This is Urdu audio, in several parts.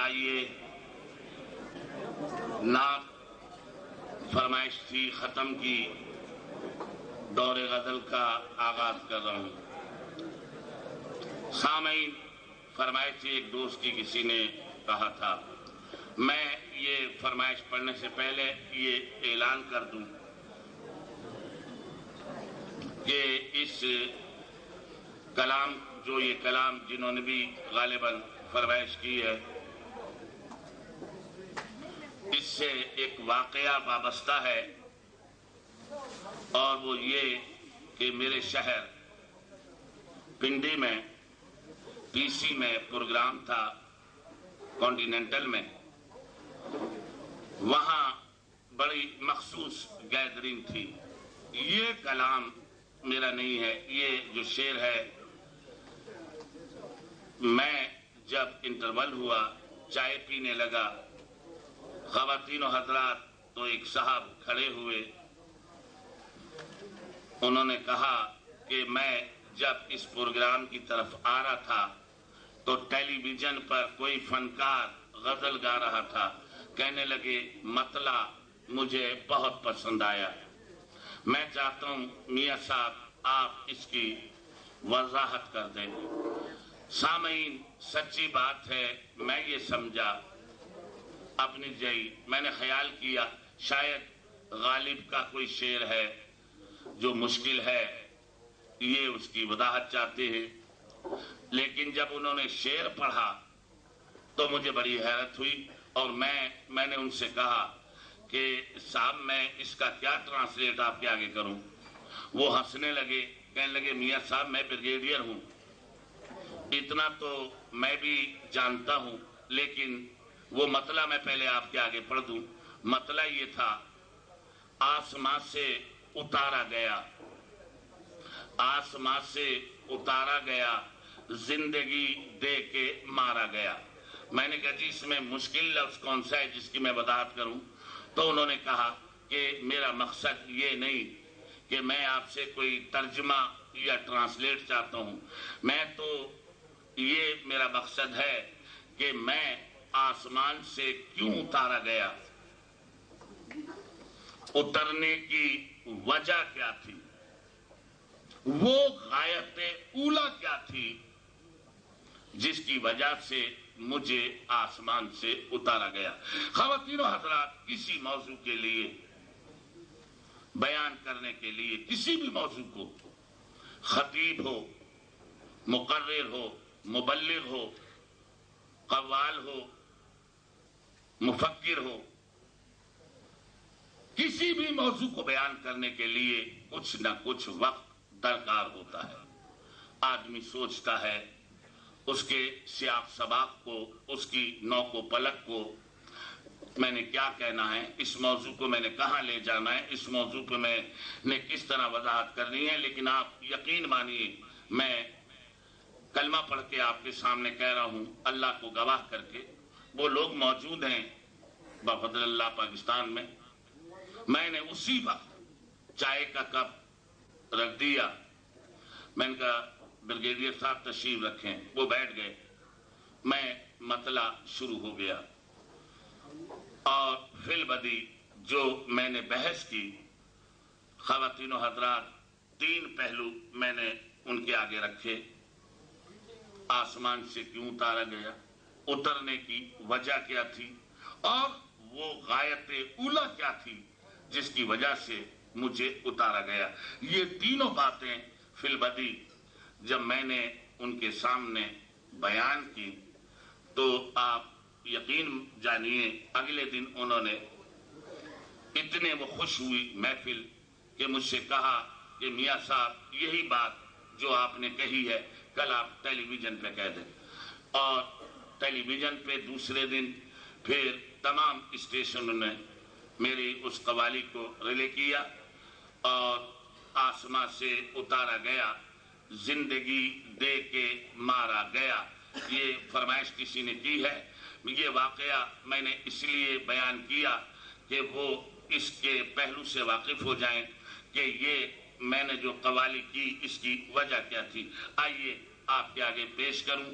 آئیے نعت فرمائش تھی ختم کی، دور غزل کا آغاز کر رہا ہوں۔ سامعین، فرمائش تھی ایک دوست کی، کسی نے کہا تھا میں یہ فرمائش پڑھنے سے پہلے یہ اعلان کر دوں کہ اس کلام جو یہ کلام جنہوں نے بھی غالباً فرمائش کی ہے، اس سے ایک واقعہ وابستہ ہے، اور وہ یہ کہ میرے شہر پنڈی میں پی سی میں پروگرام تھا کانٹیننٹل میں، وہاں بڑی مخصوص گیدرنگ تھی۔ یہ کلام میرا نہیں ہے، یہ جو شعر ہے، میں جب انٹرول ہوا چائے پینے لگا، خواتین و حضرات تو ایک صاحب کھڑے ہوئے، انہوں نے کہا کہ میں جب اس پروگرام کی طرف آ رہا تھا تو ٹیلی ویژن پر کوئی فنکار غزل گا رہا تھا، کہنے لگے مطلع مجھے بہت پسند آیا، میں چاہتا ہوں میاں صاحب آپ اس کی وضاحت کر دیں۔ سامعین، سچی بات ہے، میں یہ سمجھا اپنی جئی، میں نے خیال کیا شاید غالب کا کوئی شعر ہے جو مشکل ہے، یہ اس کی وضاحت چاہتے ہیں، لیکن جب انہوں نے شعر پڑھا تو مجھے بڑی حیرت ہوئی، اور میں نے ان سے کہا کہ صاحب میں اس کا کیا ٹرانسلیٹ آپ کے آگے کروں؟ وہ ہنسنے لگے، کہنے لگے میاں صاحب میں بریگیڈیئر ہوں، اتنا تو میں بھی جانتا ہوں، لیکن وہ مطلع میں پہلے آپ کے آگے پڑھ دوں۔ مطلع یہ تھا، آسمان سے اتارا گیا، آسمان سے اتارا گیا، زندگی دے کے مارا گیا۔ میں نے کہا جی اس میں مشکل لفظ کون سا ہے جس کی میں وضاحت کروں؟ تو انہوں نے کہا کہ میرا مقصد یہ نہیں کہ میں آپ سے کوئی ترجمہ یا ٹرانسلیٹ چاہتا ہوں، میں تو یہ میرا مقصد ہے کہ میں آسمان سے کیوں اتارا گیا، اترنے کی وجہ کیا تھی، وہ غایت اولا کیا تھی جس کی وجہ سے مجھے آسمان سے اتارا گیا۔ خواتین و حضرات، کسی موضوع کے لیے بیان کرنے کے لیے، کسی بھی موضوع کو، خطیب ہو، مقرر ہو، مبلغ ہو، قوال ہو، مفکر ہو، کسی بھی موضوع کو بیان کرنے کے لیے کچھ نہ کچھ وقت درکار ہوتا ہے۔ آدمی سوچتا ہے اس کے سیاق سباق کو، اس کی نوک و پلک کو، میں نے کیا کہنا ہے، اس موضوع کو میں نے کہاں لے جانا ہے، اس موضوع پہ میں نے کس طرح وضاحت کرنی ہے۔ لیکن آپ یقین مانیے، میں کلمہ پڑھ کے آپ کے سامنے کہہ رہا ہوں، اللہ کو گواہ کر کے، وہ لوگ موجود ہیں بفضل اللہ پاکستان میں نے اسی وقت چائے کا کپ رکھ دیا، میں نے کہا بریگیڈیئر صاحب تشریف رکھیں، وہ بیٹھ گئے، میں مطلع شروع ہو گیا، اور فی البدی جو میں نے بحث کی، خواتین و حضرات، 3 پہلو میں نے ان کے آگے رکھے۔ آسمان سے کیوں اتارا گیا، اترنے کی وجہ کیا تھی، اور وہ غایت اولا کیا تھی جس کی وجہ سے مجھے اتارا گیا۔ یہ تینوں باتیں فی البدی جب میں نے ان کے سامنے بیان کی تو آپ یقین جانیے اگلے دن انہوں نے اتنے وہ خوش ہوئی محفل کہ مجھ سے کہا کہ میاں صاحب یہی بات جو آپ نے کہی ہے کل آپ ٹیلی ویژن پہ کہہ دیں، اور ٹیلی ویژن پہ دوسرے دن پھر تمام اسٹیشنوں نے میری اس قوالی کو ریلے کیا، اور آسمان سے اتارا گیا، زندگی دے کے مارا گیا، یہ فرمائش کسی نے کی ہے۔ یہ واقعہ میں نے اس لیے بیان کیا کہ وہ اس کے پہلو سے واقف ہو جائیں کہ یہ میں نے جو قوالی کی اس کی وجہ کیا تھی۔ آئیے آپ کے آگے پیش کروں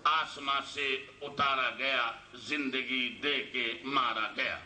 آسمان سے اتارا گیا، زندگی دے کے مارا گیا۔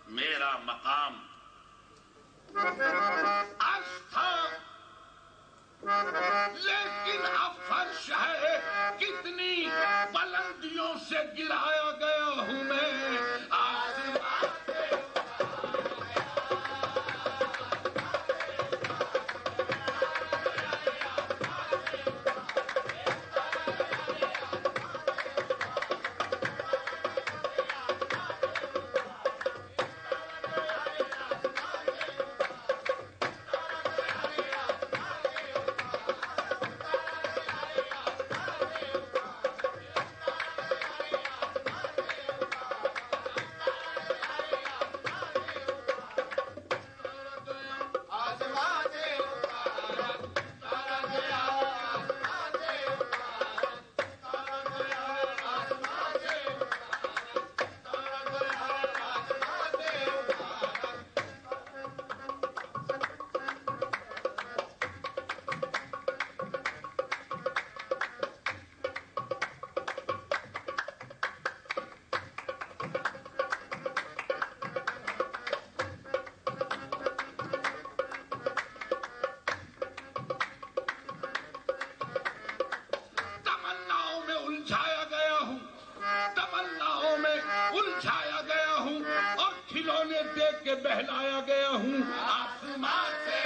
میرا مقام عرش تھا، لیکن اب فرش ہے، کتنی بلندیوں سے گرایا گیا ہوں میں، آسمان سے بہلایا گیا ہوں، آسمان سے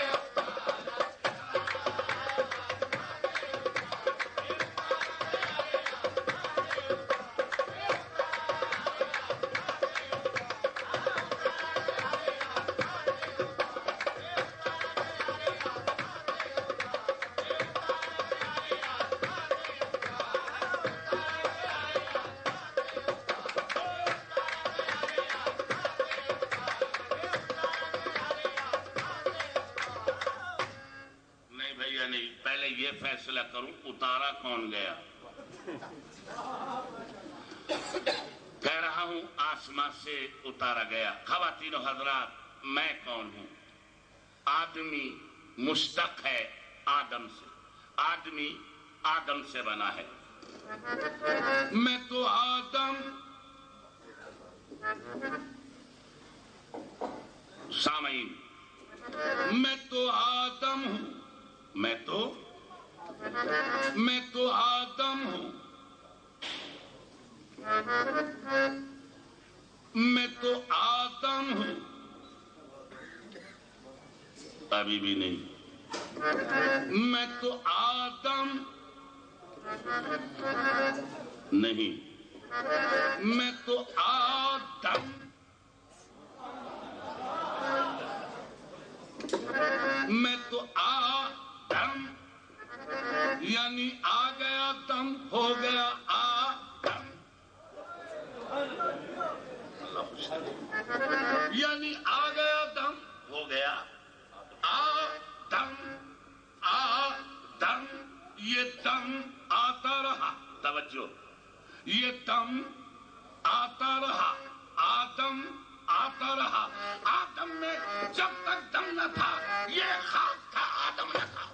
یہ فیصلہ کروں اتارا کون گیا۔ کہہ رہا ہوں آسمان سے اتارا گیا۔ خواتین و حضرات، میں کون ہوں؟ آدمی مشتق ہے آدم سے، آدمی آدم سے بنا ہے۔ میں تو آدم، سامعین، میں تو آدم ہوں، میں تو آدم ہوں، میں تو آدم ہوں، ابھی بھی نہیں، میں تو آدم نہیں، میں تو آدم، میں تو آدم، یعنی آ گیا دم، ہو گیا آدم، یعنی آ گیا دم، ہو گیا آدم، آدم، یہ دم آتا رہا، توجہ، یہ دم آتا رہا، آدم آتا رہا، آدم میں جب تک دم نہ تھا یہ خاک تھا، آدم نہ تھا،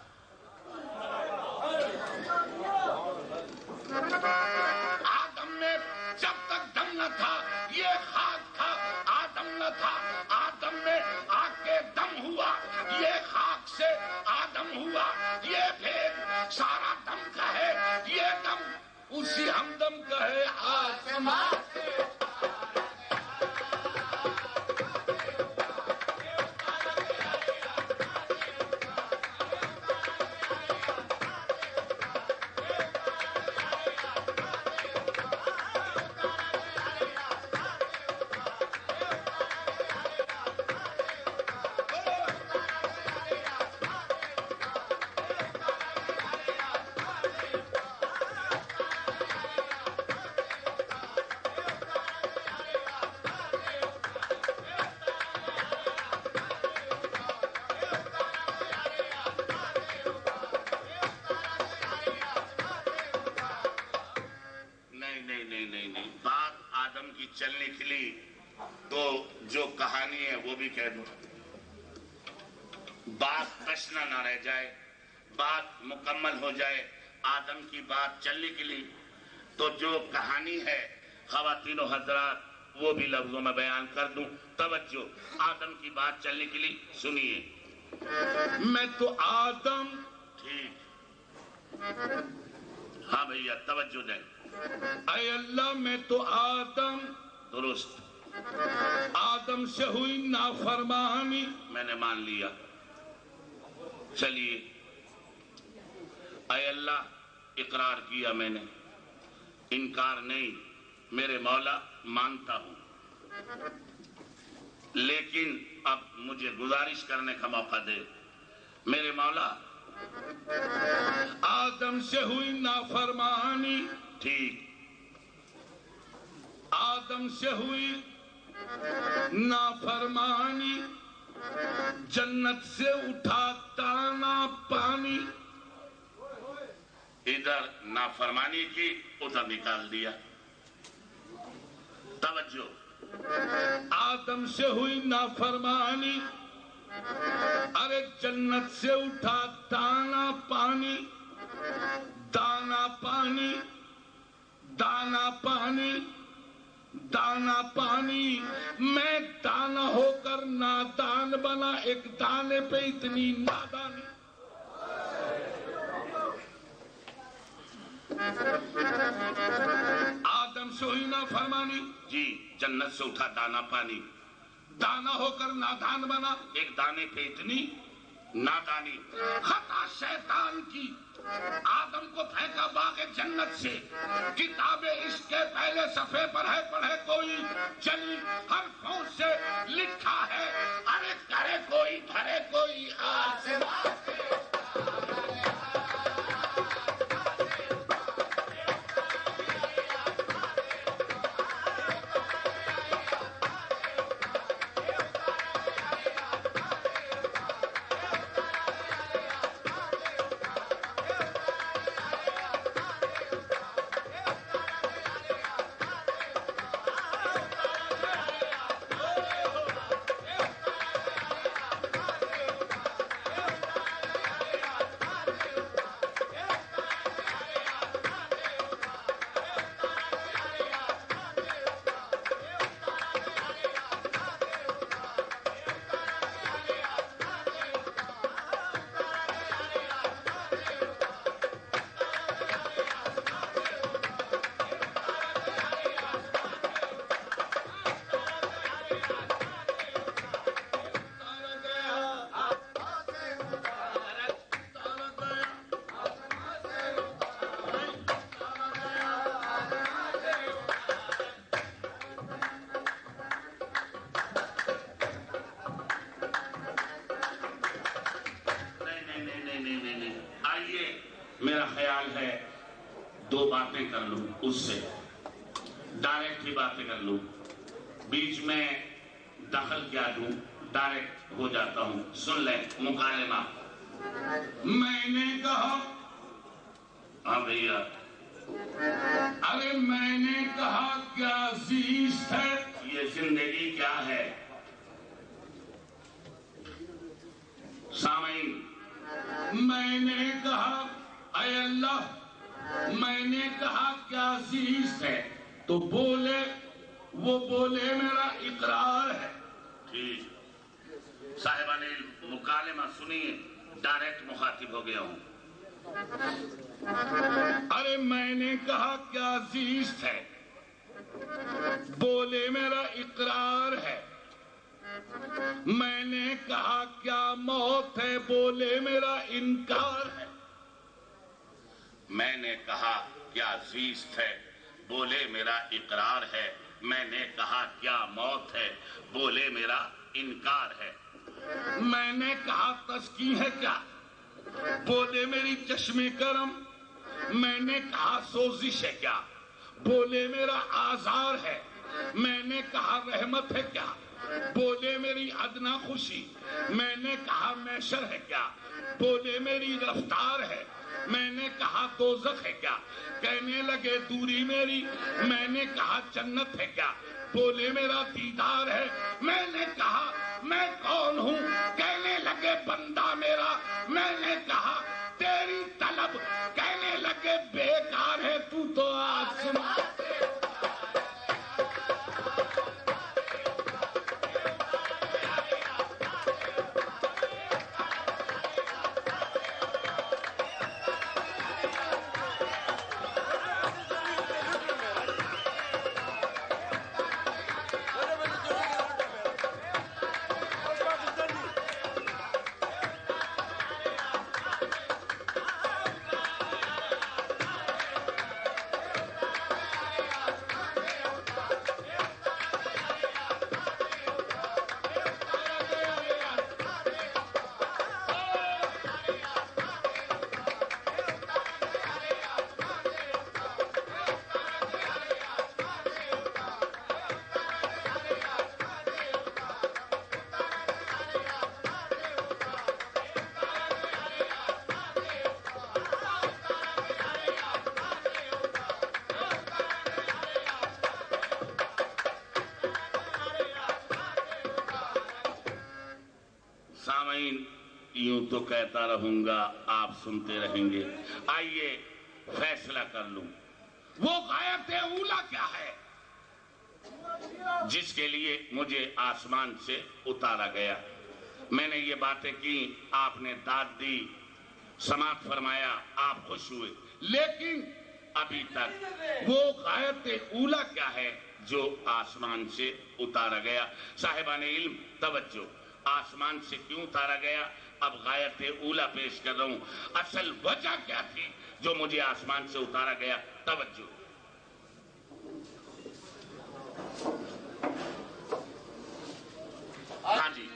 آدم میں جب تک دم نہ تھا یہ خاک تھا، آدم نہ تھا، آدم میں آ کے دم ہوا، یہ خاک سے آدم ہوا، یہ بھید سارا دم کا ہے، یہ دم اسی ہمدم کا ہے، آسمان سے چلنے کے لیے تو جو کہانی ہے وہ بھی کہہ دوں، بات تشنا نہ رہ جائے، بات مکمل ہو جائے، آدم کی بات چلنے کے لیے تو جو کہانی ہے خواتین و حضرات وہ بھی لفظوں میں بیان کر دوں، توجہ، آدم کی بات چلنے کے لیے سنیے، میں تو آدم، ٹھیک، ہاں بھیا توجہ دیں، اے اللہ میں تو آدم، درست، آدم سے ہوئی نافرمانی، میں نے مان لیا، چلیے، اے اللہ اقرار کیا میں نے، انکار نہیں، میرے مولا مانتا ہوں، لیکن اب مجھے گزارش کرنے کا موقع دے، میرے مولا آدم سے ہوئی نافرمانی، ٹھیک، آدم سے ہوئی نافرمانی، جنت سے اٹھا دانا پانی، ادھر نافرمانی کی ادھر نکال دیا، توجہ، آدم سے ہوئی نافرمانی، ارے جنت سے اٹھا دانا پانی، دانا پانی، دانا پانی، دانا پانی، میں دانا ہو کر نادان بنا، ایک دانے پہ اتنی نادانی، آدم سے ہوئی نافرمانی، جی، جنت سے اٹھا دانا پانی، دانا ہو کر نادان بنا، ایک دانے پہ اتنی نادانی، خطا شیطان کی، آدم کو پھینکا باغ جنت سے، کتاب عشق کے پہلے صفحے پر ہے، پڑھے کوئی، چلی حرفوں سے لکھا ہے، ارے کرے کوئی بھرے کوئی، آسمان سے میرا خیال ہے 2 باتیں کر لوں اس سے، ڈائریکٹ ہی باتیں کر لوں، بیچ میں دخل کیا دوں، ڈائریکٹ ہو جاتا ہوں. سن لیں مکالمہ. میں نے کہا، ہاں بھیا، ارے میں نے کہا کیا زیست ہے، یہ زندگی کیا ہے. سامعین، میں نے کہا اے اللہ، میں نے کہا کیا زیست ہے، تو بولے، وہ بولے میرا اقرار ہے. ٹھیک صاحبان علم، مکالمہ سنیے، ڈائریکٹ مخاطب ہو گیا ہوں. ارے میں نے کہا کیا زیست ہے، بولے میرا اقرار ہے. میں نے کہا کیا موت ہے، بولے میرا انکار ہے. میں نے کہا کیا زیست ہے، بولے میرا اقرار ہے. میں نے کہا کیا موت ہے، بولے میرا انکار ہے. میں نے کہا تسکین ہے کیا، بولے میری چشم کرم. میں نے کہا سوزش ہے کیا، بولے میرا آزار ہے. میں نے کہا رحمت ہے کیا، بولے میری ادنا خوشی. میں نے کہا محشر ہے کیا، بولے میری رفتار ہے. میں نے کہا دوزخ ہے کیا، کہنے لگے دوری میری. میں نے کہا جنت ہے کیا، بولے میرا دیدار ہے. میں نے کہا میں کون ہوں، کہنے لگے بندہ میرا. میں نے کہا تیری طلب، کہنے لگے بیکار ہے تو آج سنا. یوں تو کہتا رہوں گا، آپ سنتے رہیں گے. آئیے فیصلہ کر لوں، وہ غایت اولا کیا ہے جس کے لیے مجھے آسمان سے اتارا گیا. میں نے یہ باتیں کی، آپ نے داد دی، سماعت فرمایا، آپ خوش ہوئے. لیکن ابھی تک وہ غایت اولا کیا ہے جو آسمان سے اتارا گیا. صاحبان علم توجہ، آسمان سے کیوں اتارا گیا، اب غایت اولا پیش کر رہا ہوں. اصل وجہ کیا تھی جو مجھے آسمان سے اتارا گیا، توجہ. ہاں جی،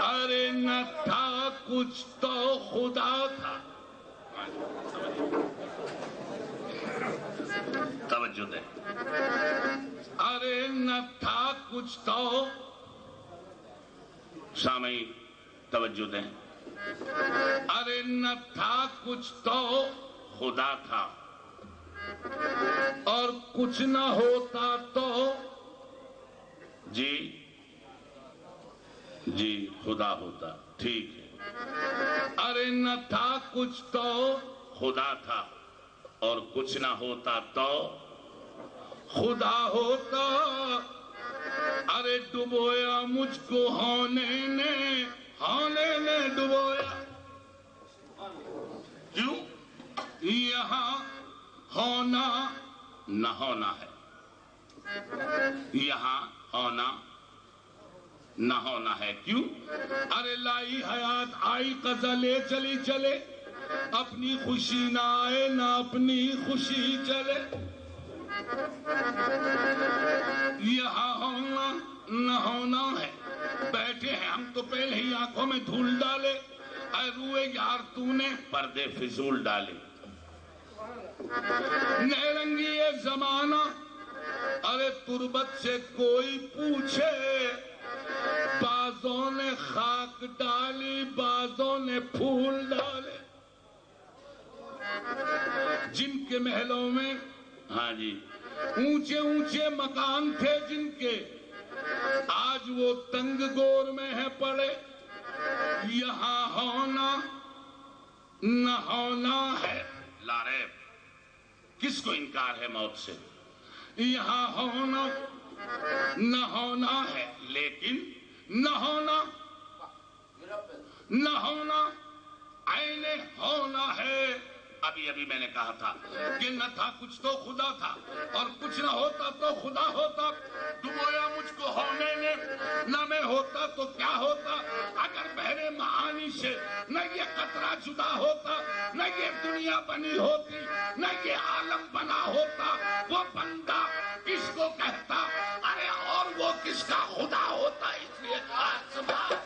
ارے نہ تھا کچھ تو خدا تھا. توجہ دے. ارے نہ تھا کچھ تو، سامعین توجہ دیں. ارے نہ تھا کچھ تو خدا تھا، اور کچھ نہ ہوتا تو جی خدا ہوتا. ٹھیک ہے. ارے نہ تھا کچھ تو خدا تھا، اور کچھ نہ ہوتا تو خدا ہوتا. ارے ڈبویا مجھ کو ہونے نے ڈبویا. کیوں؟ یہاں ہونا نہ ہونا ہے، یہاں ہونا نہ ہونا ہے. کیوں؟ ارے لائی حیات آئی قضا لے چلی چلے، اپنی خوشی نہ آئے نہ اپنی خوشی چلے. یہاں ہونا نہ ہونا ہے، بیٹھے ہیں ہم تو پہلے ہی آنکھوں میں دھول ڈالے، اے روئے یار تو نے پردے فضول ڈالے. نیرنگی یہ زمانہ، ارے تربت سے کوئی پوچھے، بازوں نے خاک ڈالی بازوں نے پھول ڈالے. جن کے محلوں میں ہاں جی اونچے اونچے مکان تھے جن کے، آج وہ تنگ گور میں ہے پڑے. یہاں ہونا نہ ہونا ہے لا ریب، کس کو انکار ہے موت سے؟ یہاں ہونا نہ ہونا ہے، لیکن نہ ہونا عین ہونا ہے. ابھی میں نے کہا تھا کہ نہ تھا کچھ تو خدا تھا، اور کچھ نہ ہوتا تو خدا ہوتا. ڈبویا مجھ کو ہونے میں، نہ میں ہوتا تو کیا ہوتا؟ اگر بحر معانی سے نہ یہ قطرہ جدا ہوتا، نہ یہ دنیا بنی ہوتی، نہ یہ عالم بنا ہوتا، وہ بندہ کس کو کہتا؟ ارے اور وہ کس کا خدا ہوتا؟ اس لیے آسمان